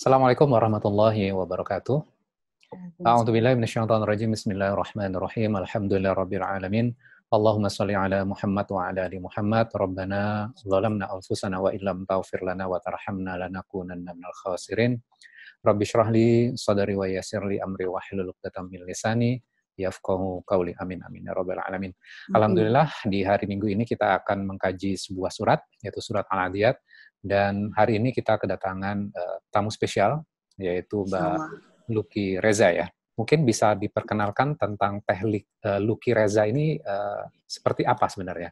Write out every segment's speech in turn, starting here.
Assalamualaikum warahmatullahi wabarakatuh. Waalaikumsalam. A'udzubillahi minasyaitonirrajim. Bismillahirrahmanirrahim. Alhamdulillahirabbil alamin. Allahumma shalli ala Muhammad wa ala ali Muhammad. Rabbana zalamna anfusana wa illam taghfir lana wa tarhamna lanakunanna minal khasirin. Rabbi shrah li sadri wa yassir li amri wa hlul 'uqdatam min lisani yafqahu qawli. Amin amin ya rabbal alamin. Amin. Alhamdulillah di hari Minggu ini kita akan mengkaji sebuah surat yaitu surat Al-Adiyat, dan hari ini kita kedatangan tamu spesial yaitu Mbak Insyaallah. Lucky Reza ya. Mungkin bisa diperkenalkan tentang teknik Lucky Reza ini seperti apa sebenarnya?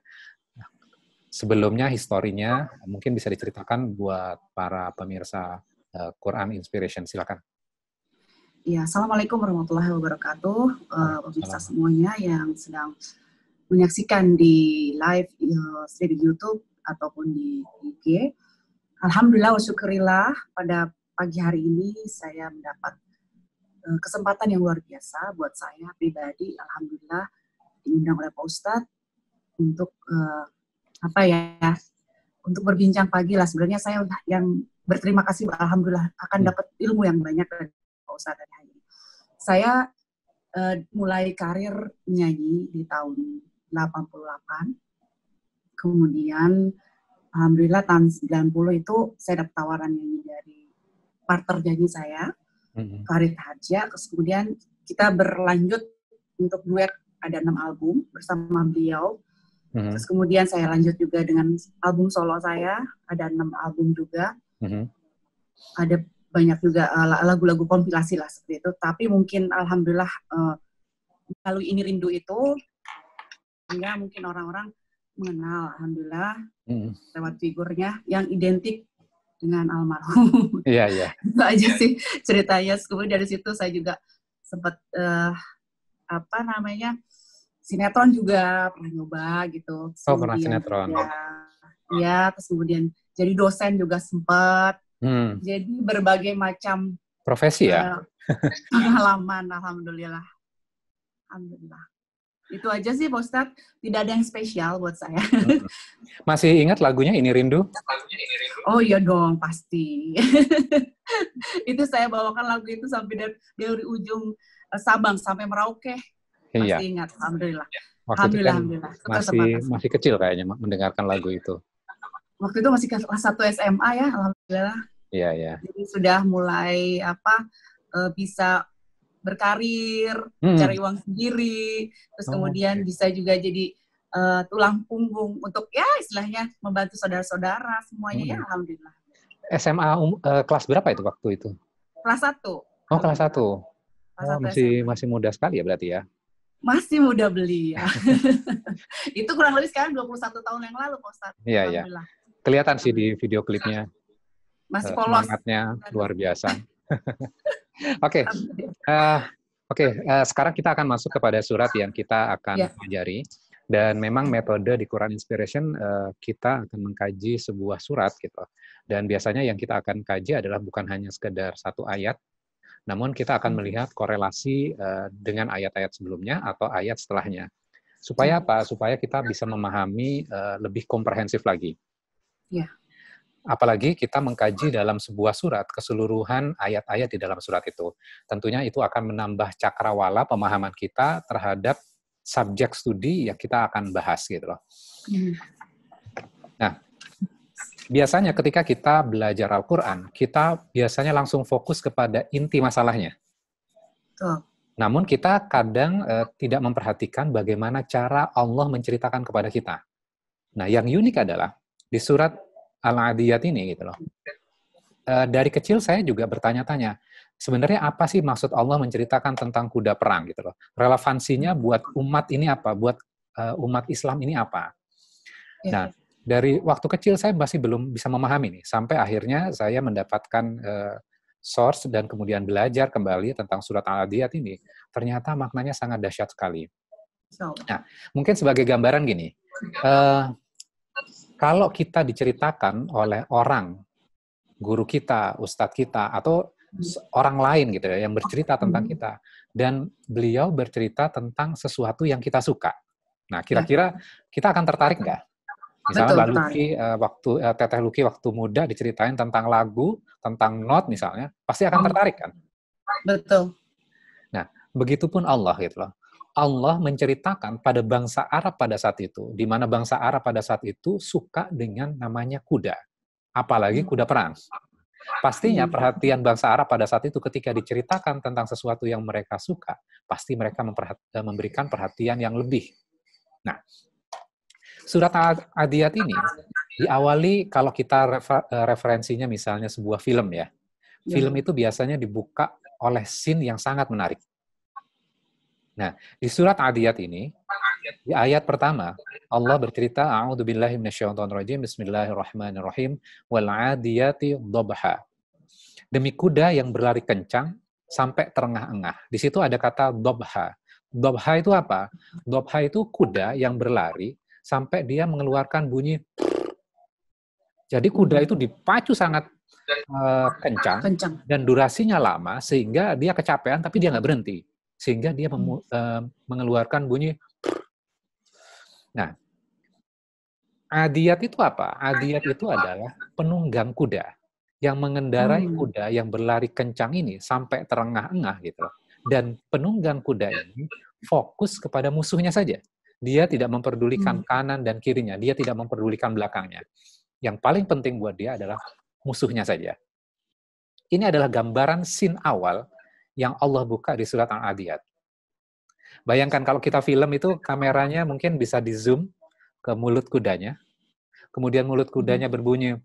Sebelumnya historinya mungkin bisa diceritakan buat para pemirsa Quran Inspiration, silakan. Ya, Assalamualaikum warahmatullahi wabarakatuh. Pemirsa Waalaikumsalam. semuanya yang sedang menyaksikan di live stream di YouTube ataupun di IG. Alhamdulillah wa syukurillah, pada pagi hari ini saya mendapat kesempatan yang luar biasa buat saya pribadi. Alhamdulillah diundang oleh Pak Ustadz untuk untuk berbincang pagi lah. Sebenarnya saya yang berterima kasih, alhamdulillah akan dapat ilmu yang banyak dari Pak Ustadz dari hari ini. Saya mulai karir nyanyi di tahun 88. Kemudian alhamdulillah tahun 90 itu saya dapat tawaran nyanyi dari partner nyanyi saya, Farid Hadja. Terus kemudian kita berlanjut untuk duet, ada 6 album bersama beliau. Terus kemudian saya lanjut juga dengan album solo saya, ada 6 album juga. Ada banyak juga lagu-lagu kompilasi lah seperti itu. Tapi mungkin alhamdulillah melalui Ini Rindu itu, sehingga mungkin orang-orang mengenal alhamdulillah lewat figurnya yang identik dengan almarhum. Iya, iya. Itu aja sih ceritanya. Kemudian dari situ saya juga sempat sinetron juga pernah nyoba gitu. Oh, pernah sinetron. Ya, terus kemudian jadi dosen juga sempat. Jadi berbagai macam profesi ya. Pengalaman, alhamdulillah. Alhamdulillah. Itu aja sih, Pak Ustadz. Tidak ada yang spesial buat saya. Masih ingat lagunya Ini Rindu? Oh iya dong, pasti. Itu saya bawakan lagu itu sampai dari ujung Sabang sampai Merauke. Iya. Masih ingat, alhamdulillah. Waktu alhamdulillah, itu kan alhamdulillah. masih kecil kayaknya mendengarkan lagu itu. Waktu itu masih kelas 1 SMA ya, alhamdulillah. Iya, iya. Jadi sudah mulai bisa berkarir, cari uang sendiri, terus kemudian bisa juga jadi tulang punggung untuk ya istilahnya membantu saudara-saudara semuanya ya, alhamdulillah. SMA kelas berapa itu waktu itu? Kelas 1. Oh, kelas 1. Masih muda sekali ya berarti ya? Masih muda belia. Itu kurang lebih sekarang 21 tahun yang lalu, Pak Ustadz. Iya, iya. Kelihatan sih di video klipnya. Masih polos. Semangatnya luar biasa. Oke. Sekarang kita akan masuk kepada surat yang kita akan pelajari. Dan memang metode di Quran Inspiration kita akan mengkaji sebuah surat gitu. Dan biasanya yang kita akan kaji adalah bukan hanya sekedar satu ayat, namun kita akan melihat korelasi dengan ayat-ayat sebelumnya atau ayat setelahnya. Supaya apa? Supaya kita bisa memahami lebih komprehensif lagi. Ya. Apalagi kita mengkaji dalam sebuah surat keseluruhan ayat-ayat di dalam surat itu. Tentunya itu akan menambah cakrawala pemahaman kita terhadap subjek studi yang kita akan bahas gitu loh. Nah, biasanya ketika kita belajar Al-Quran, kita biasanya langsung fokus kepada inti masalahnya. Namun kita kadang tidak memperhatikan bagaimana cara Allah menceritakan kepada kita. Nah, yang unik adalah di surat Al-Adiyat ini gitu loh. Dari kecil saya juga bertanya-tanya, sebenarnya apa sih maksud Allah menceritakan tentang kuda perang gitu loh. Relevansinya buat umat ini apa? Buat umat Islam ini apa? Nah, dari waktu kecil saya masih belum bisa memahami nih, sampai akhirnya saya mendapatkan source dan kemudian belajar kembali tentang surat Al-Adiyat ini. Ternyata maknanya sangat dahsyat sekali. Nah, mungkin sebagai gambaran gini, kalau kita diceritakan oleh orang, guru kita, ustadz kita, atau orang lain gitu ya, yang bercerita tentang kita, dan beliau bercerita tentang sesuatu yang kita suka. Nah, kira-kira kita akan tertarik nggak? Misalnya Mbak Luki Teteh Luki waktu muda diceritain tentang lagu, tentang not misalnya, pasti akan tertarik kan? Betul. Nah, begitupun Allah gitu loh. Allah menceritakan pada bangsa Arab pada saat itu, di mana bangsa Arab pada saat itu suka dengan namanya kuda, apalagi kuda perang. Pastinya perhatian bangsa Arab pada saat itu ketika diceritakan tentang sesuatu yang mereka suka, pasti mereka memberikan perhatian yang lebih. Nah, surat Adiyat ini diawali kalau kita referensinya misalnya sebuah film ya. Film itu biasanya dibuka oleh scene yang sangat menarik. Nah, di surat Adiyat ini, di ayat pertama, Allah bercerita, A'udzubillahi minasyaitonirrajim, Bismillahirrahmanirrahim, wal 'adiyati dhabha. Demi kuda yang berlari kencang sampai terengah-engah. Di situ ada kata dhabha. Dhabha itu apa? Dhabha itu kuda yang berlari sampai dia mengeluarkan bunyi. Jadi kuda itu dipacu sangat kencang dan durasinya lama sehingga dia kecapean tapi dia nggak berhenti. Sehingga dia mengeluarkan bunyi. Nah, Adiyat itu apa? Adiyat itu adalah penunggang kuda yang mengendarai kuda yang berlari kencang ini sampai terengah-engah gitu. Dan penunggang kuda ini fokus kepada musuhnya saja. Dia tidak memperdulikan kanan dan kirinya, dia tidak memperdulikan belakangnya. Yang paling penting buat dia adalah musuhnya saja. Ini adalah gambaran scene awal yang Allah buka di surat Al-Adiyat. Bayangkan kalau kita film itu kameranya mungkin bisa di zoom ke mulut kudanya, kemudian mulut kudanya berbunyi,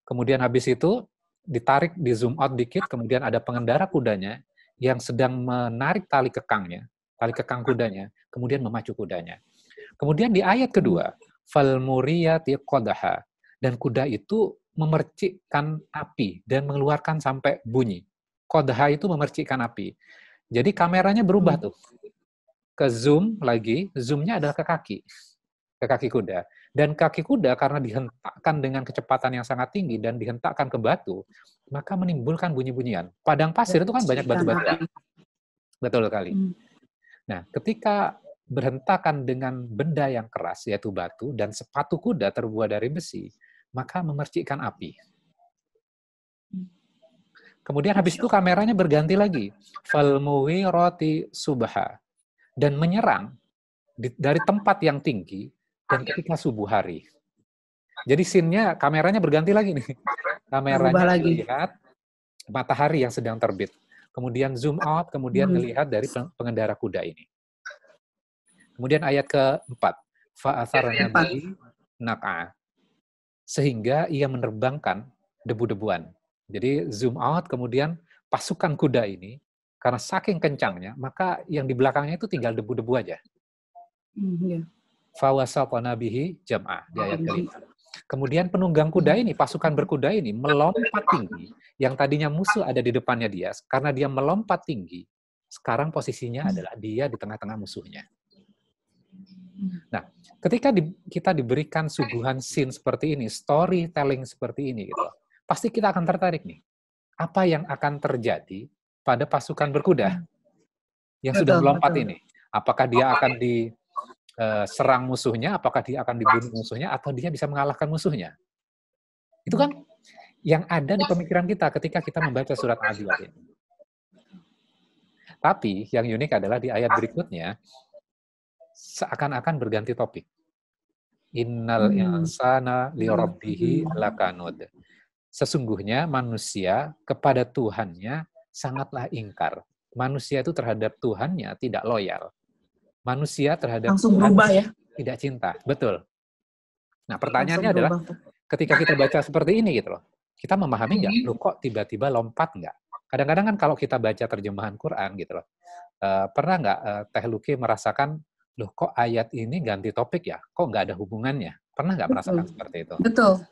kemudian habis itu ditarik, di zoom out dikit, kemudian ada pengendara kudanya yang sedang menarik tali kekangnya, tali kekang kudanya, kemudian memacu kudanya. Kemudian di ayat kedua, falmuriyati qadha, dan kuda itu memercikkan api dan mengeluarkan sampai bunyi. Qadha itu memercikkan api. Jadi kameranya berubah tuh. Ke zoom lagi, zoomnya adalah ke kaki kuda. Dan kaki kuda karena dihentakkan dengan kecepatan yang sangat tinggi dan dihentakkan ke batu, maka menimbulkan bunyi-bunyian. Padang pasir itu kan banyak batu-batuan. Betul sekali. Nah, ketika berhentakan dengan benda yang keras, yaitu batu, dan sepatu kuda terbuat dari besi, maka memercikkan api. Kemudian habis itu kameranya berganti lagi. Falmuwirati subha. Dan menyerang dari tempat yang tinggi dan ketika subuh hari. Jadi scene-nya, kameranya berganti lagi nih. Kameranya melihat matahari yang sedang terbit. Kemudian zoom out, kemudian melihat dari pengendara kuda ini. Kemudian ayat keempat, fa'atharna bihi naq'a. Sehingga ia menerbangkan debu-debuan. Jadi zoom out, kemudian pasukan kuda ini, karena saking kencangnya, maka yang di belakangnya itu tinggal debu-debu aja. Fawasatna bihi jam'ah, di ayat kelima. Kemudian penunggang kuda ini, pasukan berkuda ini, melompat tinggi. Yang tadinya musuh ada di depannya dia, karena dia melompat tinggi, sekarang posisinya adalah dia di tengah-tengah musuhnya. Nah, ketika kita diberikan suguhan scene seperti ini, storytelling seperti ini, gitu, pasti kita akan tertarik nih. Apa yang akan terjadi pada pasukan berkuda yang sudah melompat ini? Apakah dia akan diserang musuhnya, apakah dia akan dibunuh musuhnya, atau dia bisa mengalahkan musuhnya? Itu kan yang ada di pemikiran kita ketika kita membaca surat Adiyat ini. Tapi yang unik adalah di ayat berikutnya, seakan-akan berganti topik. Innal insana li rabbihi lakanud. Sesungguhnya manusia kepada Tuhannya sangatlah ingkar. Manusia itu terhadap Tuhannya tidak loyal. Manusia terhadap langsung berubah ya. Tidak cinta. Betul. Nah, pertanyaannya adalah, ketika kita baca seperti ini gitu loh, kita memahami nggak? Loh kok tiba-tiba lompat nggak? Kadang-kadang kan kalau kita baca terjemahan Quran gitu loh, pernah nggak Teh Luki merasakan, loh kok ayat ini ganti topik ya? Kok nggak ada hubungannya? Pernah nggak merasakan seperti itu? Betul.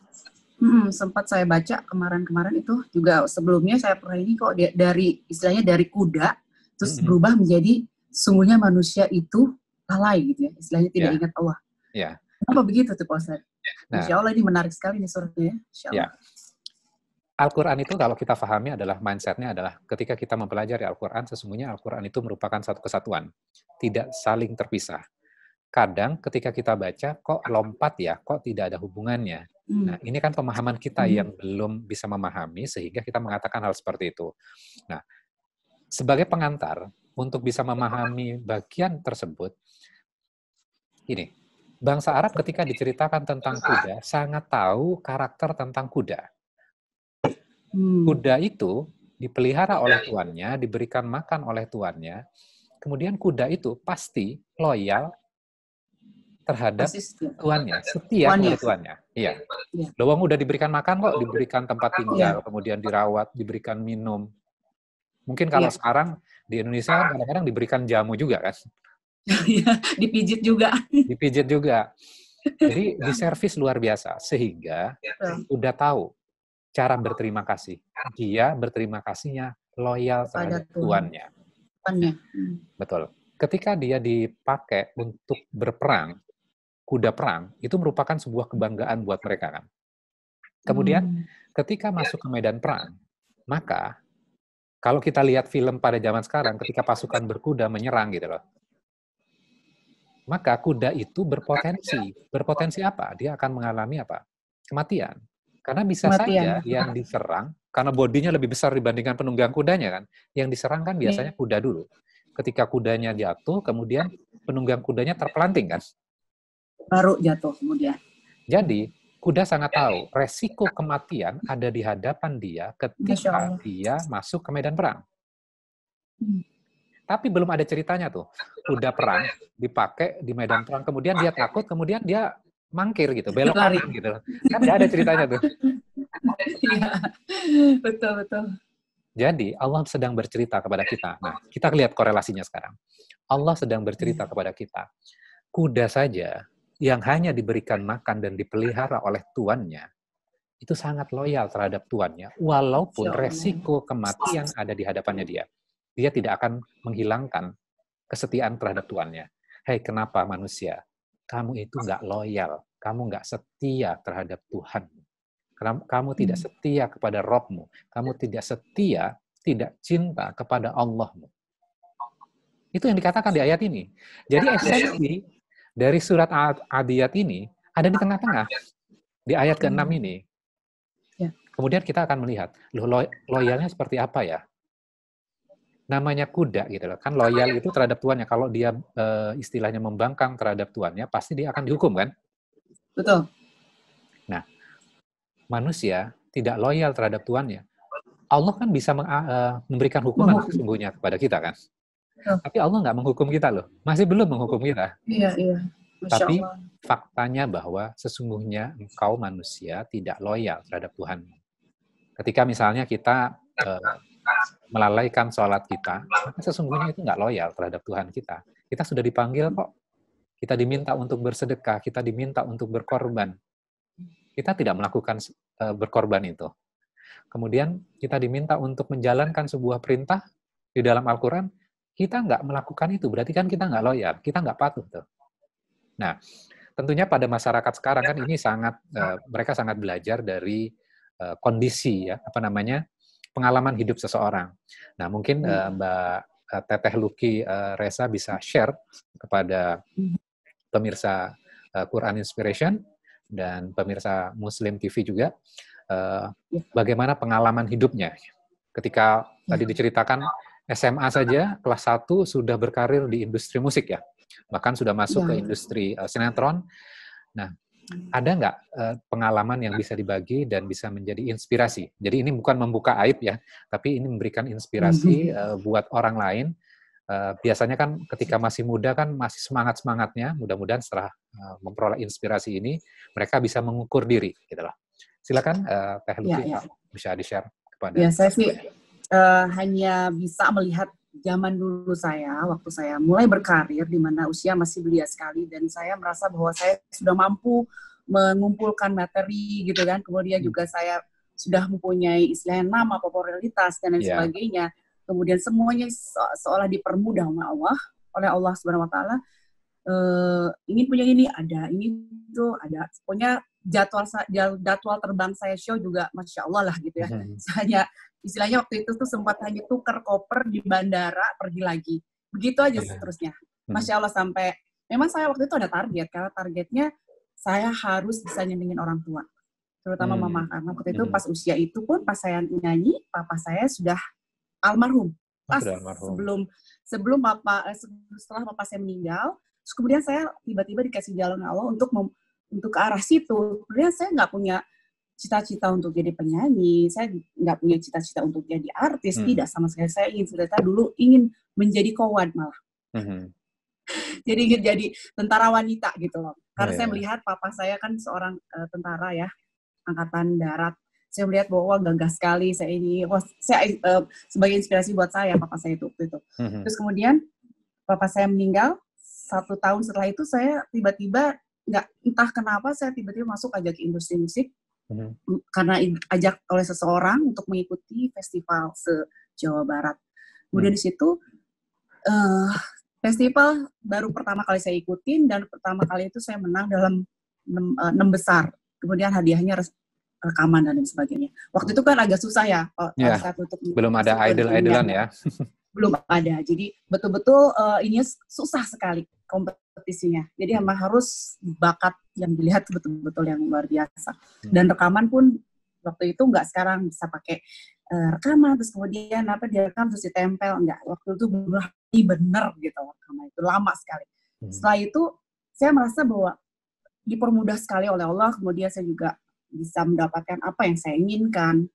Sempat saya baca kemarin-kemarin itu juga, sebelumnya saya pernah ini kok dari istilahnya dari kuda terus berubah menjadi sungguhnya manusia itu lalai gitu ya, istilahnya tidak ingat Allah. Kenapa begitu tuh Pak Ustaz? Insya Allah ini menarik sekali nih suratnya. Al-Quran itu kalau kita pahami adalah mindset-nya adalah ketika kita mempelajari Al-Quran, sesungguhnya Al-Quran itu merupakan satu kesatuan, tidak saling terpisah. kadang ketika kita baca, kok lompat ya, kok tidak ada hubungannya. Nah, ini kan pemahaman kita yang belum bisa memahami, sehingga kita mengatakan hal seperti itu. Nah, sebagai pengantar, untuk bisa memahami bagian tersebut, ini, bangsa Arab ketika diceritakan tentang kuda, sangat tahu karakter tentang kuda. Kuda itu dipelihara oleh tuannya, diberikan makan oleh tuannya, kemudian kuda itu pasti loyal terhadap tuannya, setia kepada tuannya. Iya. Lowong udah diberikan makan kok, diberikan tempat tinggal, kemudian dirawat, diberikan minum. Mungkin kalau sekarang di Indonesia kan kadang-kadang diberikan jamu juga kan. Dipijit juga. Dipijit juga. Jadi diservis luar biasa, sehingga udah tahu cara berterima kasih. Dia berterima kasihnya loyal terhadap tuannya. Betul. Ketika dia dipakai untuk berperang, kuda perang, itu merupakan sebuah kebanggaan buat mereka kan. Kemudian ketika masuk ke medan perang, maka kalau kita lihat film pada zaman sekarang, ketika pasukan berkuda menyerang gitu loh, maka kuda itu berpotensi. Berpotensi apa? Dia akan mengalami apa? Kematian. Karena bisa saja yang diserang, karena bodinya lebih besar dibandingkan penunggang kudanya kan, yang diserang kan biasanya kuda dulu. Ketika kudanya jatuh, kemudian penunggang kudanya terpelanting kan. Baru jatuh kemudian. Jadi, kuda sangat tahu resiko kematian ada di hadapan dia ketika dia masuk ke medan perang. Tapi belum ada ceritanya tuh. Kuda perang dipakai di medan perang, kemudian dia takut, kemudian dia mangkir gitu, belok kanan gitu. Kan nggak ada ceritanya tuh. Iya, betul. Jadi Allah sedang bercerita kepada kita. Nah, kita lihat korelasinya sekarang. Allah sedang bercerita kepada kita. Kuda saja yang hanya diberikan makan dan dipelihara oleh tuannya, itu sangat loyal terhadap tuannya, walaupun resiko kematian ada di hadapannya dia. Dia tidak akan menghilangkan kesetiaan terhadap tuannya. Hei, kenapa manusia? Kamu itu nggak loyal, kamu nggak setia terhadap Tuhan. Kamu tidak setia kepada Rabb-mu. Kamu tidak setia, tidak cinta kepada Allah-mu. Itu yang dikatakan di ayat ini. Jadi esensi dari surat Adiyat ini ada di tengah-tengah. Di ayat ke-6 ini. Kemudian kita akan melihat, loyalnya seperti apa ya? Namanya kuda gitu loh. Kan loyal itu terhadap tuannya. Kalau dia istilahnya membangkang terhadap tuannya, pasti dia akan dihukum kan? Betul. Nah, manusia tidak loyal terhadap tuannya. Allah kan bisa memberikan hukuman sesungguhnya kepada kita kan? Tapi Allah nggak menghukum kita loh. Masih belum menghukum kita. Iya. Tapi faktanya bahwa sesungguhnya engkau manusia tidak loyal terhadap Tuhan. Ketika misalnya kita melalaikan sholat kita, maka sesungguhnya itu nggak loyal terhadap Tuhan kita. Kita sudah dipanggil kok. Kita diminta untuk bersedekah, kita diminta untuk berkorban. Kita tidak melakukan berkorban itu. Kemudian kita diminta untuk menjalankan sebuah perintah di dalam Al-Quran, kita nggak melakukan itu, berarti kan kita nggak loyal, kita nggak patuh tuh. Nah, tentunya pada masyarakat sekarang kan ini sangat, mereka sangat belajar dari kondisi ya, pengalaman hidup seseorang. Nah, mungkin Mbak Teteh Luki Reza bisa share kepada pemirsa Quran Inspiration dan pemirsa Muslim TV juga, bagaimana pengalaman hidupnya. Ketika tadi diceritakan SMA saja, kelas 1 sudah berkarir di industri musik ya, bahkan sudah masuk ke industri sinetron. Nah, ada nggak pengalaman yang bisa dibagi dan bisa menjadi inspirasi? Jadi ini bukan membuka aib ya, tapi ini memberikan inspirasi buat orang lain. Biasanya kan ketika masih muda kan masih semangat-semangatnya, mudah-mudahan setelah memperoleh inspirasi ini, mereka bisa mengukur diri. Gitu loh. Silakan Teh Luki, bisa di-share kepada. Ya, saya sih hanya bisa melihat zaman dulu saya, waktu saya mulai berkarir, di mana usia masih belia sekali, dan saya merasa bahwa saya sudah mampu mengumpulkan materi, gitu kan, kemudian juga saya sudah mempunyai istilahnya nama, popularitas, dan lain sebagainya, kemudian semuanya seolah dipermudah oleh Allah Subhanahu Wa Taala. Ini punya ini ada, ini itu ada, pokoknya jadwal terbang saya show juga Masya Allah lah gitu ya. Hanya istilahnya waktu itu tuh sempat hanya tukar koper di bandara, pergi lagi. Begitu aja seterusnya. Masya Allah, sampai memang saya waktu itu ada target, karena targetnya saya harus bisa nyenengin orang tua, terutama mama. Karena waktu itu pas usia itu pun, pas saya nyanyi, papa saya sudah almarhum. Pas sebelum setelah papa saya meninggal, terus kemudian saya tiba-tiba dikasih jalan Allah untuk ke arah situ. Kemudian saya nggak punya cita-cita untuk jadi penyanyi, saya nggak punya cita-cita untuk jadi artis, tidak sama sekali. Saya dulu ingin menjadi kowad malah. Jadi ingin jadi tentara wanita gitu loh. Karena saya melihat papa saya kan seorang tentara ya, angkatan darat. Saya melihat bahwa gagah sekali saya sebagai inspirasi buat saya, papa saya itu. Terus kemudian papa saya meninggal, 1 tahun setelah itu saya tiba-tiba entah kenapa saya tiba-tiba masuk aja ke industri musik. Karena ajak oleh seseorang untuk mengikuti festival se-Jawa Barat. Kemudian di situ festival baru pertama kali saya ikutin, dan pertama kali itu saya menang dalam 6 besar. Kemudian hadiahnya rekaman dan sebagainya. Waktu itu kan agak susah ya. Belum ada idol-idolan ya. Belum ada. Jadi betul-betul ini susah sekali kompetisinya. Jadi emang harus bakat yang dilihat betul-betul yang luar biasa. Dan rekaman pun waktu itu nggak sekarang bisa pakai rekaman terus kemudian direkam terus ditempel, enggak. Waktu itu bener gitu rekaman itu lama sekali. Setelah itu saya merasa bahwa dipermudah sekali oleh Allah, kemudian saya juga bisa mendapatkan apa yang saya inginkan.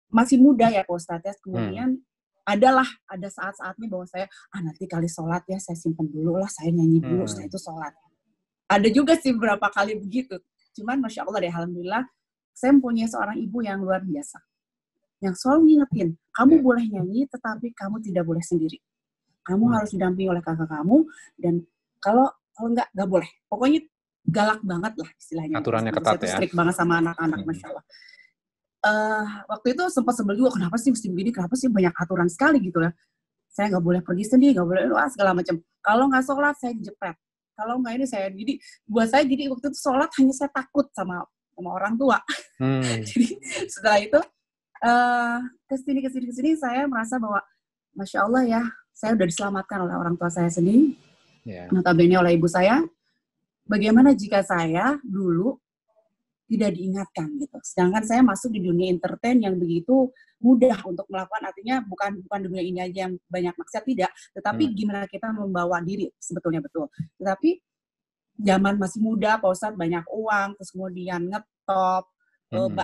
Masih muda ya Pak Ustadz, kemudian ada saat-saatnya bahwa saya nanti kali sholat ya saya simpen dulu lah, saya nyanyi dulu, setelah itu sholat. Ada juga sih beberapa kali begitu. Cuman Masya Allah deh, alhamdulillah saya mempunyai seorang ibu yang luar biasa, yang selalu ngingetin, kamu boleh nyanyi tetapi kamu tidak boleh sendiri. Kamu harus didampingi oleh kakak kamu, dan kalau enggak boleh. Pokoknya galak banget lah istilahnya. Aturannya ketat ya. Strict banget sama anak-anak, Masya Allah. Waktu itu sempat sebel juga, kenapa sih mesti begini, kenapa sih banyak aturan sekali gitu ya. Saya nggak boleh pergi sendiri, nggak boleh segala macam. Kalau nggak sholat, saya dijepret. Kalau nggak ini saya, jadi buat saya, jadi waktu itu sholat hanya saya takut sama orang tua. Jadi setelah itu, kesini saya merasa bahwa, Masya Allah ya, saya udah diselamatkan oleh orang tua saya sendiri, notabene oleh ibu saya. Bagaimana jika saya dulu tidak diingatkan gitu. Sedangkan saya masuk di dunia entertain yang begitu mudah untuk melakukan, artinya bukan dunia ini aja yang banyak maksiat, tidak, tetapi gimana kita membawa diri sebetulnya betul. Tetapi zaman masih muda, Pak Ustadz, banyak uang, terus kemudian ngetop,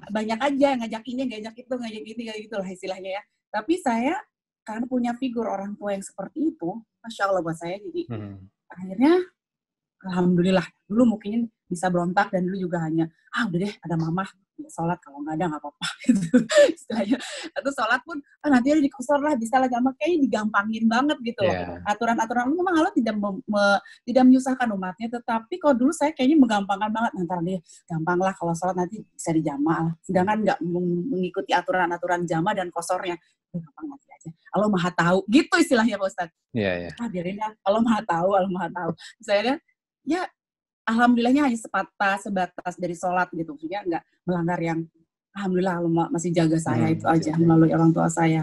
banyak aja ngajak ini, ngajak itu, ngajak ini, kayak gitu lah istilahnya ya. Tapi saya karena punya figur orang tua yang seperti itu, Masya Allah buat saya, jadi akhirnya alhamdulillah, dulu mungkin bisa berontak, dan dulu juga hanya, udah deh, ada mama, sholat, kalau nggak ada nggak apa-apa, gitu, istilahnya. Atau sholat pun, nanti ada dikosor lah, bisa lah, gampang, kayaknya digampangin banget gitu loh. Aturan-aturan memang Allah tidak menyusahkan umatnya, tetapi kalau dulu saya kayaknya menggampangkan banget, nanti dia gampang lah, kalau sholat nanti bisa dijama lah. Sedangkan nggak mengikuti aturan-aturan jama dan kosornya, gampang nanti aja. Allah Maha Tahu, gitu istilahnya Pak Ustadz. Biarin lah, Allah Maha Tahu, Allah Maha Tahu. Saya ya, alhamdulillahnya hanya sebatas dari sholat gitu, maksudnya nggak melanggar yang, alhamdulillah Allah masih jaga saya, itu aja melalui orang tua saya.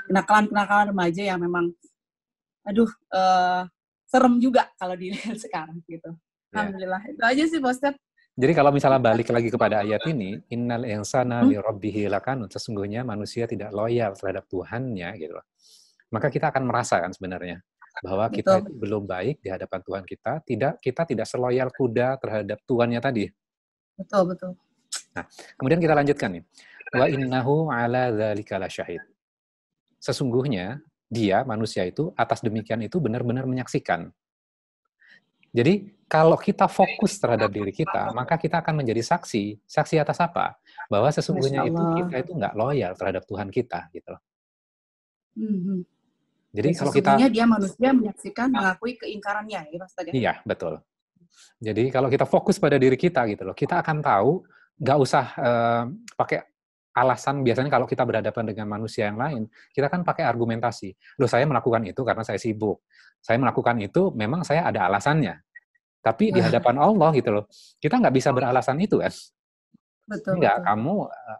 Kenakalan remaja yang memang, serem juga kalau dilihat sekarang gitu. Alhamdulillah, itu aja sih Pak Ustadz. Jadi kalau misalnya balik lagi kepada ayat ini, innal insana li rabbihi lakanut, sesungguhnya manusia tidak loyal terhadap Tuhannya gitu loh. Maka kita akan merasa kan sebenarnya bahwa kita itu belum baik di hadapan Tuhan kita tidak seloyal kuda terhadap tuannya tadi. Betul. Nah, kemudian kita lanjutkan nih. Wa innahu ala dzalika lasyahid. Sesungguhnya dia manusia itu atas demikian itu benar-benar menyaksikan. Jadi kalau kita fokus terhadap diri kita, maka kita akan menjadi saksi. Saksi atas apa? Bahwa sesungguhnya itu kita itu nggak loyal terhadap Tuhan kita gitu loh. Jadi kalau kita, dia manusia menyaksikan, mengakui keingkarannya ya Pak Ustadz. Iya, betul. Jadi kalau kita fokus pada diri kita gitu loh, kita akan tahu, nggak usah pakai alasan. Biasanya kalau kita berhadapan dengan manusia yang lain, kita kan pakai argumentasi. Loh, saya melakukan itu karena saya sibuk. Saya melakukan itu memang saya ada alasannya. Tapi di hadapan Allah gitu loh, kita nggak bisa beralasan itu kan. Betul. Kamu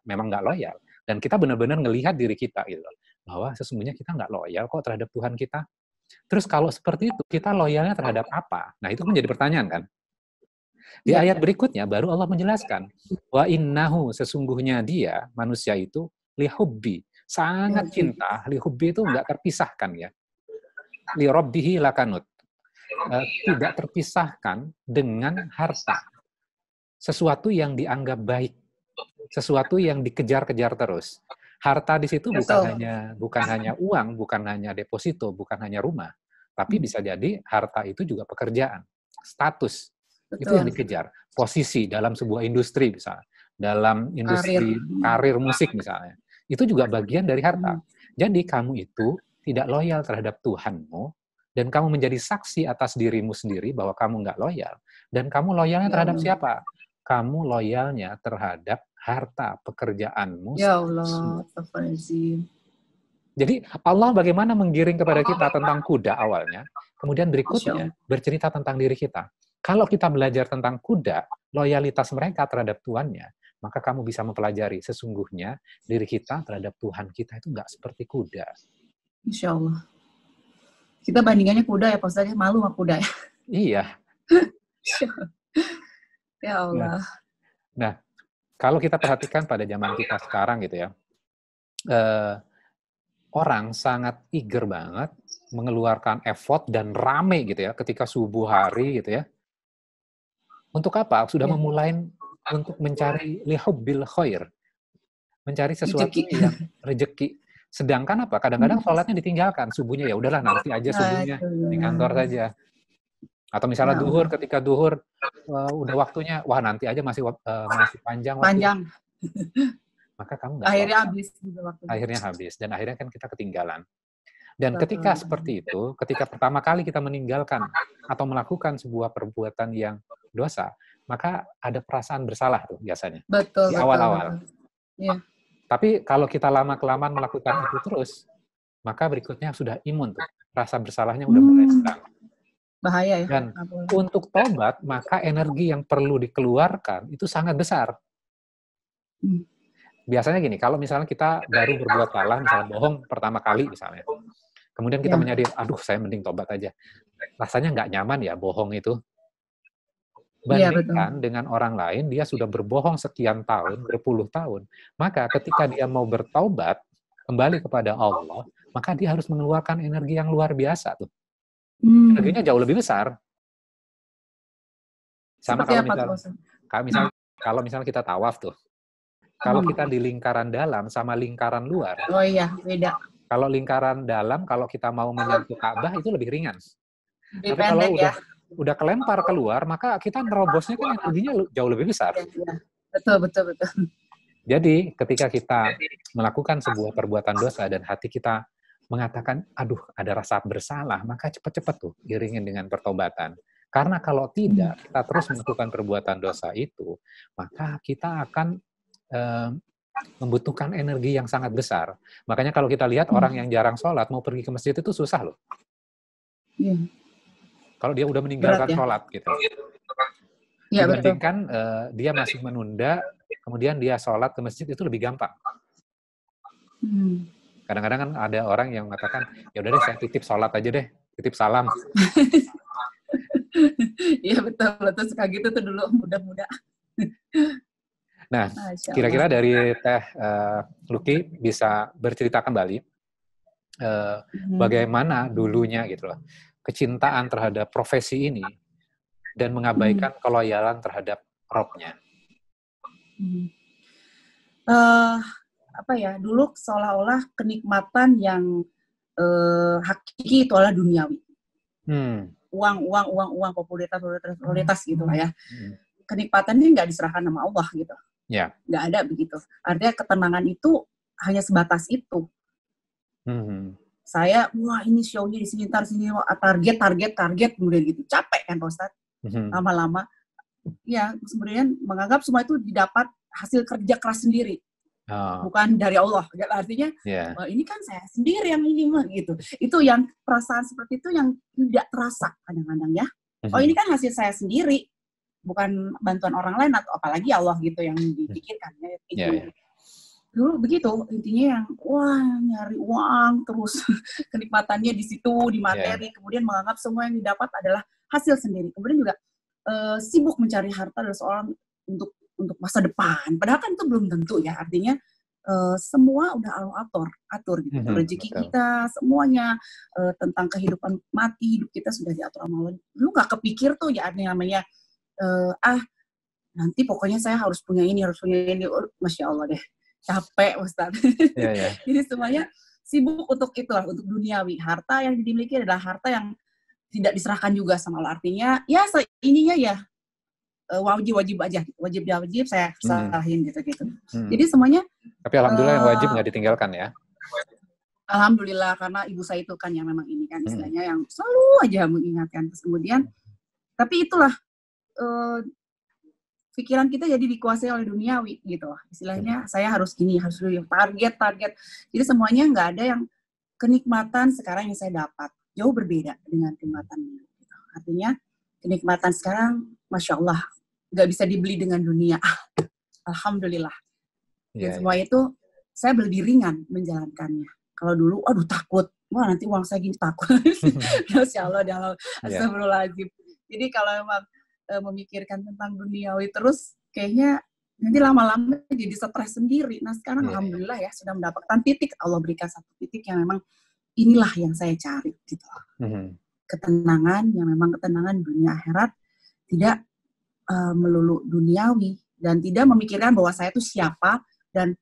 memang nggak loyal. Dan kita benar-benar ngelihat diri kita gitu loh, bahwa sesungguhnya kita nggak loyal kok terhadap Tuhan kita. Terus kalau seperti itu, kita loyalnya terhadap apa? Nah, itu menjadi pertanyaan kan? Di Iya. ayat berikutnya baru Allah menjelaskan, wa innahu, sesungguhnya dia, manusia itu, lihubbi, sangat cinta, lihubbi itu nggak terpisahkan ya. Li rabbihi lakanut. Tidak terpisahkan dengan harta. Sesuatu yang dianggap baik. Sesuatu yang dikejar-kejar terus. Harta di situ bukan hanya uang, bukan hanya deposito, bukan hanya rumah, tapi bisa jadi harta itu juga pekerjaan, status. Itu yang dikejar. Posisi dalam sebuah industri misalnya, dalam industri karir musik misalnya. Itu juga bagian dari harta. Jadi kamu itu tidak loyal terhadap Tuhanmu, dan kamu menjadi saksi atas dirimu sendiri bahwa kamu nggak loyal. Dan kamu loyalnya terhadap siapa? Kamu loyalnya terhadap harta pekerjaanmu. Ya Allah, astagfirullahaladzim. Jadi Allah bagaimana menggiring kepada kita tentang kuda awalnya, kemudian berikutnya bercerita tentang diri kita. Kalau kita belajar tentang kuda, loyalitas mereka terhadap tuannya, maka kamu bisa mempelajari sesungguhnya diri kita terhadap Tuhan kita itu nggak seperti kuda. Insya Allah. Kita bandingannya kuda ya, Pak Ustaz, malu sama kuda ya. Iya. Ya Allah. Nah, kalau kita perhatikan pada zaman kita sekarang gitu ya, orang sangat eager banget mengeluarkan effort dan rame gitu ya ketika subuh hari gitu ya. Untuk apa? Sudah memulai untuk mencari lihubbil khair. Mencari sesuatu yang rezeki. Sedangkan apa? Kadang-kadang sholatnya ditinggalkan. Subuhnya ya udahlah nanti aja subuhnya di kantor saja. Atau misalnya duhur, ketika duhur udah waktunya, wah nanti aja masih panjang waktu. Maka kamu nggak akhirnya habis gitu waktunya. Akhirnya habis, dan akhirnya kan kita ketinggalan. Dan ketika seperti itu, ketika pertama kali kita meninggalkan atau melakukan sebuah perbuatan yang dosa, maka ada perasaan bersalah tuh biasanya. Betul, di awal-awal. Iya. Tapi kalau kita lama-kelamaan melakukan itu terus, maka berikutnya sudah imun tuh. Rasa bersalahnya udah mulai hilang. Bahaya ya. Dan untuk tobat, maka energi yang perlu dikeluarkan itu sangat besar. Biasanya gini, kalau misalnya kita baru berbuat salah, misalnya bohong pertama kali misalnya, kemudian kita menyadari, aduh saya mending tobat aja. Rasanya nggak nyaman ya bohong itu. Bandingkan dengan orang lain, dia sudah berbohong sekian tahun, berpuluh tahun. Maka ketika dia mau bertaubat, kembali kepada Allah, maka dia harus mengeluarkan energi yang luar biasa tuh. Energinya jauh lebih besar. Sama kalau misalnya kita tawaf tuh. Kalau kita di lingkaran dalam sama lingkaran luar. Oh iya, beda. Kalau lingkaran dalam, kalau kita mau menyentuh Ka'bah itu lebih ringan. Tapi kalau udah kelempar keluar, maka kita nerobosnya kan energinya jauh lebih besar. Betul. Jadi ketika kita melakukan sebuah perbuatan dosa dan hati kita mengatakan, aduh ada rasa bersalah, maka cepat-cepat tuh iringin dengan pertobatan. Karena kalau tidak, kita terus melakukan perbuatan dosa itu, maka kita akan membutuhkan energi yang sangat besar. Makanya kalau kita lihat orang yang jarang sholat, mau pergi ke masjid itu susah loh. Iya. Kalau dia udah meninggalkan sholat gitu. Ya, dibandingkan dia masih menunda, kemudian dia sholat ke masjid itu lebih gampang. Kadang-kadang kan ada orang yang mengatakan, ya udah deh saya titip sholat aja deh, titip salam. Iya betul, suka gitu tuh dulu muda-muda. Nah, kira-kira dari Teh Luki bisa bercerita kembali bagaimana dulunya gitu loh, kecintaan terhadap profesi ini dan mengabaikan keloyalan terhadap Robnya. Apa ya, dulu seolah-olah kenikmatan yang hakiki itu adalah duniawi. Uang, popularitas gitu lah ya. Kenikmatannya nggak diserahkan sama Allah gitu. Nggak ada begitu. Artinya ketenangan itu hanya sebatas itu. Saya, wah ini show-nya di sini, target, kemudian gitu. Capek kan Pak Ustadz? Lama-lama. Ya, sebenarnya menganggap semua itu didapat hasil kerja keras sendiri. Bukan dari Allah. Artinya, wah, ini kan saya sendiri yang ini mah gitu. Itu yang perasaan seperti itu yang tidak terasa kadang-kadang ya. Oh ini kan hasil saya sendiri. Bukan bantuan orang lain atau apalagi Allah gitu yang dipikirkan. dulu begitu, intinya yang wah nyari uang terus kenikmatannya di situ, di materi, kemudian menganggap semua yang didapat adalah hasil sendiri. Kemudian juga sibuk mencari harta dari seorang untuk masa depan. Padahal kan itu belum tentu ya. Artinya semua udah Allah atur gitu. Rezeki kita semuanya tentang kehidupan mati hidup kita sudah diatur sama Allah. Lu nggak kepikir tuh ya namanya nanti pokoknya saya harus punya ini. Masya Allah deh. Capek Ustaz. Jadi semuanya sibuk untuk itulah, untuk duniawi. Harta yang dimiliki adalah harta yang tidak diserahkan juga sama Allah. Artinya ya ininya ya wajib aja, wajib saya serahin gitu. Jadi semuanya. Tapi alhamdulillah yang wajib nggak ditinggalkan ya. Alhamdulillah, karena ibu saya itu kan yang memang ini kan istilahnya yang selalu aja mengingatkan. Terus kemudian, tapi itulah pikiran kita jadi dikuasai oleh duniawi gitu lah. Istilahnya saya harus gini, harus target. Jadi semuanya nggak ada yang kenikmatan sekarang yang saya dapat. Jauh berbeda dengan kenikmatan. Gitu. Artinya kenikmatan sekarang, Masya Allah, nggak bisa dibeli dengan dunia. Alhamdulillah. Dan semua itu, saya lebih ringan menjalankannya. Kalau dulu, aduh takut. Wah nanti uang saya gini takut. Masya Allah, astagfirullahaladzim. Jadi kalau memang memikirkan tentang duniawi terus, kayaknya nanti lama-lama jadi stres sendiri. Nah sekarang alhamdulillah ya, sudah mendapatkan titik. Allah berikan satu titik yang memang inilah yang saya cari. Gitu. Ketenangan, yang memang ketenangan dunia akhirat, tidak melulu duniawi, dan tidak memikirkan bahwa saya itu siapa, dan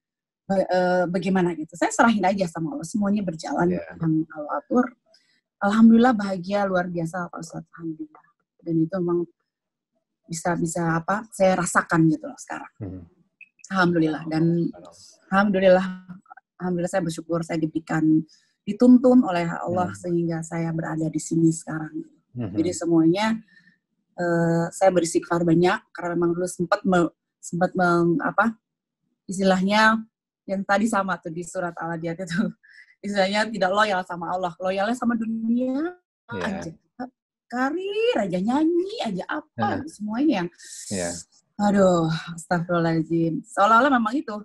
bagaimana gitu. Saya serahin aja sama Allah, semuanya berjalan yang Allah atur. Alhamdulillah bahagia luar biasa Pak Ustaz, alhamdulillah. Dan itu memang bisa saya rasakan gitu loh sekarang. Alhamdulillah. Dan alhamdulillah saya bersyukur saya dituntun oleh Allah sehingga saya berada di sini sekarang. Jadi semuanya saya beristighfar banyak karena memang dulu sempat istilahnya yang tadi sama tuh di surat Al-Adiyat itu, istilahnya tidak loyal sama Allah, loyalnya sama dunia aja, karir aja, nyanyi aja, apa semuanya yang aduh, astagfirullahaladzim, seolah-olah memang itu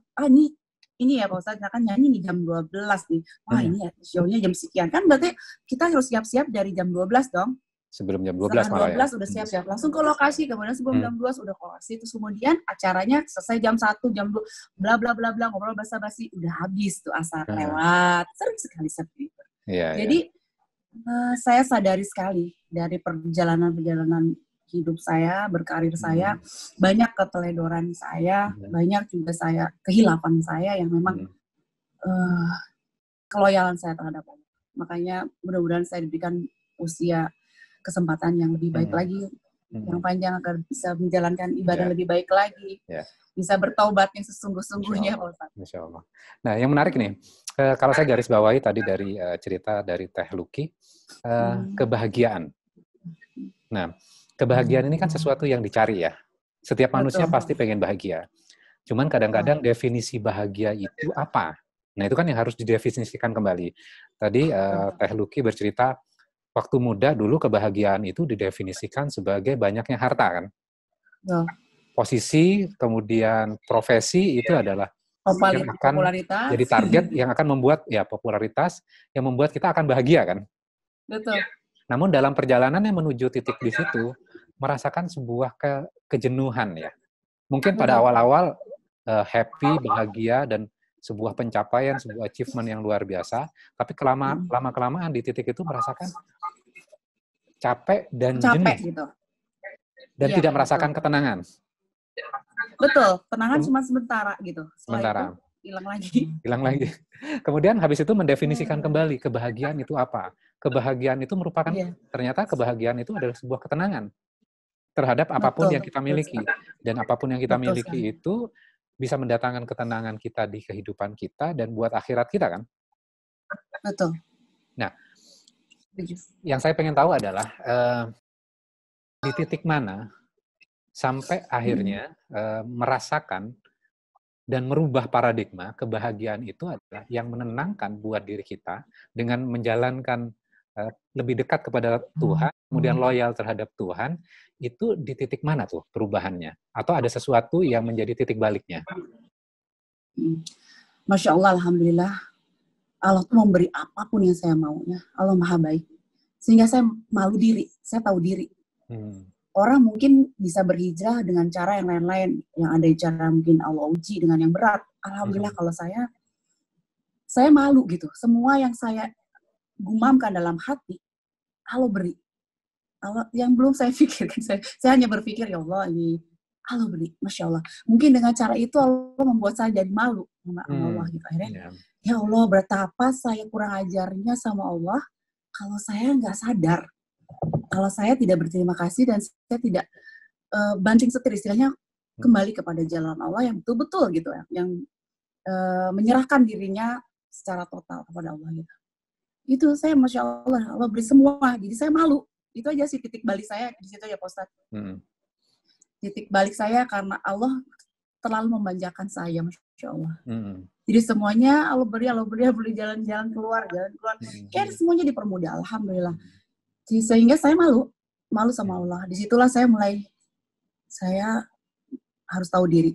ini ya Pak Ustadz, kan nyanyi nih jam 12 nih, wah ini ya show-nya jam sekian, kan berarti kita harus siap-siap dari jam 12 dong. Sebelum jam 12 malah ya. Udah siap-siap. Langsung ke lokasi, kemudian sebelum jam 12 udah ke lokasi. Terus kemudian acaranya selesai jam 1, jam 2, bla bla bla bla, ngobrol basa-basi, udah habis tuh asar lewat. Sering sekali seperti itu. Jadi saya sadari sekali dari perjalanan hidup saya, berkarir saya, banyak keteledoran saya, banyak juga saya kehilapan saya yang memang keloyalan saya terhadap Allah. Makanya mudah-mudahan saya diberikan kesempatan yang lebih baik lagi, yang panjang agar bisa menjalankan ibadah lebih baik lagi, bisa bertaubat yang sesungguh-sungguhnya. Insya Allah. Nah, yang menarik nih, kalau saya garis bawahi tadi dari cerita dari Teh Luki, kebahagiaan. Nah, kebahagiaan ini kan sesuatu yang dicari ya. Setiap manusia pasti pengen bahagia. Cuman kadang-kadang definisi bahagia itu apa? Nah, itu kan yang harus didefinisikan kembali. Tadi Teh Luki bercerita, waktu muda dulu kebahagiaan itu didefinisikan sebagai banyaknya harta kan. Posisi, kemudian profesi itu adalah yang akan jadi target yang akan membuat popularitas yang membuat kita akan bahagia kan. Betul. Namun dalam perjalanannya menuju titik di situ merasakan sebuah kejenuhan ya. Mungkin pada awal-awal happy, bahagia dan sebuah pencapaian, sebuah achievement yang luar biasa, tapi lama-kelamaan di titik itu merasakan capek dan jenuh. Gitu. Dan tidak merasakan ketenangan. Betul, ketenangan cuma sementara gitu. Sementara. Hilang lagi. Kemudian habis itu mendefinisikan kembali kebahagiaan itu apa. Kebahagiaan itu merupakan, ternyata kebahagiaan itu adalah sebuah ketenangan terhadap apapun yang kita miliki. Dan apapun yang kita miliki itu bisa mendatangkan ketenangan kita di kehidupan kita dan buat akhirat kita kan? Betul. Nah, yang saya pengen tahu adalah di titik mana sampai akhirnya merasakan dan merubah paradigma kebahagiaan itu adalah yang menenangkan buat diri kita dengan menjalankan lebih dekat kepada Tuhan, kemudian loyal terhadap Tuhan, itu di titik mana tuh perubahannya? Atau ada sesuatu yang menjadi titik baliknya? Masya Allah, Alhamdulillah. Allah tuh memberi apapun yang saya maunya. Allah maha baik. Sehingga saya malu diri. Saya tahu diri. Orang mungkin bisa berhijrah dengan cara yang lain-lain. Yang ada cara mungkin Allah uji dengan yang berat. Alhamdulillah kalau saya malu gitu. Semua yang saya gumamkan dalam hati, Allah beri. Allah, yang belum saya pikirkan. Saya hanya berpikir, ya Allah, ini Allah beri. Masya Allah. Mungkin dengan cara itu Allah membuat saya jadi malu sama Allah gitu. Akhirnya, ya Allah, betapa saya kurang ajarnya sama Allah kalau saya nggak sadar. Kalau saya tidak berterima kasih dan saya tidak banting setir, istilahnya kembali kepada jalan Allah yang betul-betul gitu ya, yang menyerahkan dirinya secara total kepada Allah gitu. Itu saya Masya Allah, Allah beri semua, jadi saya malu. Itu aja sih titik balik saya di situ ya Pak Ustadz. Titik balik saya karena Allah terlalu memanjakan saya, Masya Allah. Jadi semuanya Allah beri jalan-jalan keluar. Kayak semuanya dipermudah, Alhamdulillah. Sehingga saya malu sama Allah. Disitulah saya harus tahu diri.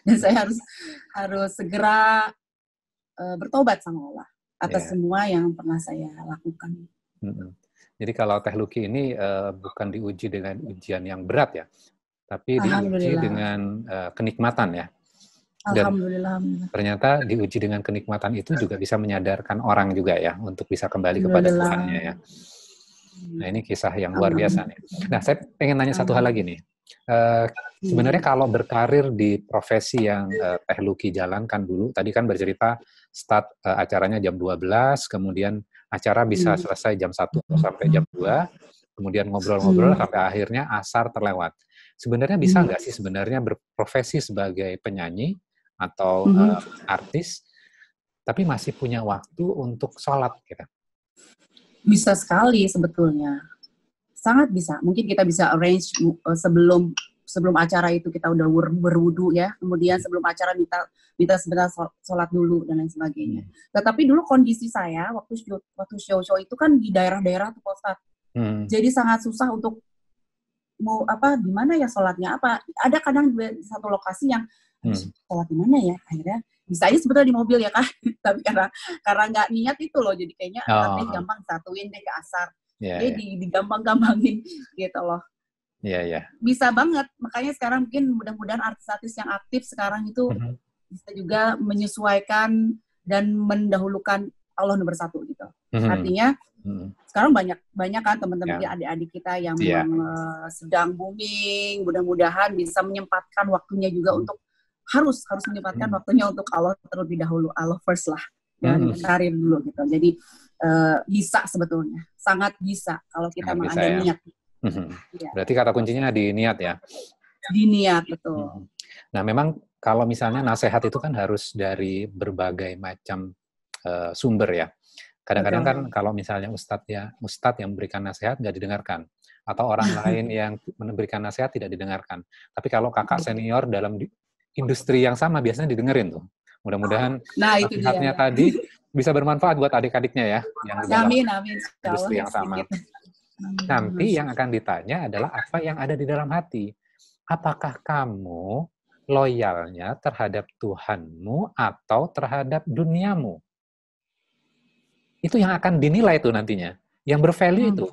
Dan saya harus segera bertobat sama Allah atas semua yang pernah saya lakukan. Jadi kalau Teh Luki ini bukan diuji dengan ujian yang berat ya, tapi diuji dengan kenikmatan ya. Dan Alhamdulillah. Ternyata diuji dengan kenikmatan itu juga bisa menyadarkan orang juga ya, untuk bisa kembali kepada Tuhannya ya. Nah ini kisah yang luar biasa nih. Nah saya pengen nanya satu hal lagi nih. Sebenarnya kalau berkarir di profesi yang Teh Luki jalankan dulu, tadi kan bercerita start acaranya jam 12, kemudian acara bisa selesai jam 1 sampai jam 2, kemudian ngobrol-ngobrol sampai akhirnya asar terlewat. Sebenarnya bisa nggak sih sebenarnya berprofesi sebagai penyanyi atau artis, tapi masih punya waktu untuk sholat gitu? Bisa sekali sebetulnya. Sangat bisa. Mungkin kita bisa arrange sebelum acara itu kita udah berwudu ya. Kemudian sebelum acara minta sebentar sholat dulu dan lain sebagainya. Tetapi dulu kondisi saya waktu show itu kan di daerah-daerah tuh Pak Ustadz. Jadi sangat susah untuk mau di mana ya sholatnya apa. Ada kadang di satu lokasi yang sholat di mana ya. Akhirnya bisa aja sebetulnya di mobil ya Kak. Tapi karena nggak niat itu loh. Jadi kayaknya nanti gampang satuin deh ke asar. Jadi digampang-gampangin gitu loh. Bisa banget. Makanya sekarang mungkin mudah-mudahan artis-artis yang aktif sekarang itu bisa juga menyesuaikan dan mendahulukan Allah nomor satu gitu. Artinya sekarang banyak kan teman-teman adik-adik kita yang memang sedang booming. Mudah-mudahan bisa menyempatkan waktunya juga untuk harus menyempatkan waktunya untuk Allah terlebih dahulu. Allah first lah. Dan karir dulu gitu. Jadi bisa sebetulnya. Sangat bisa kalau kita memang ada niat. Berarti kata kuncinya di niat ya? Di niat, betul. Nah memang kalau misalnya nasihat itu kan harus dari berbagai macam sumber ya. Kadang-kadang kan kalau misalnya ustadz yang memberikan nasihat nggak didengarkan. Atau orang lain yang memberikan nasihat tidak didengarkan. Tapi kalau kakak senior dalam industri yang sama biasanya didengerin tuh. Mudah-mudahan nasihatnya tadi bisa bermanfaat buat adik-adiknya ya. Yang dalam industri yang sama. Nanti yang akan ditanya adalah apa yang ada di dalam hati. Apakah kamu loyalnya terhadap Tuhanmu atau terhadap duniamu? Itu yang akan dinilai tuh nantinya. Yang bervalue itu.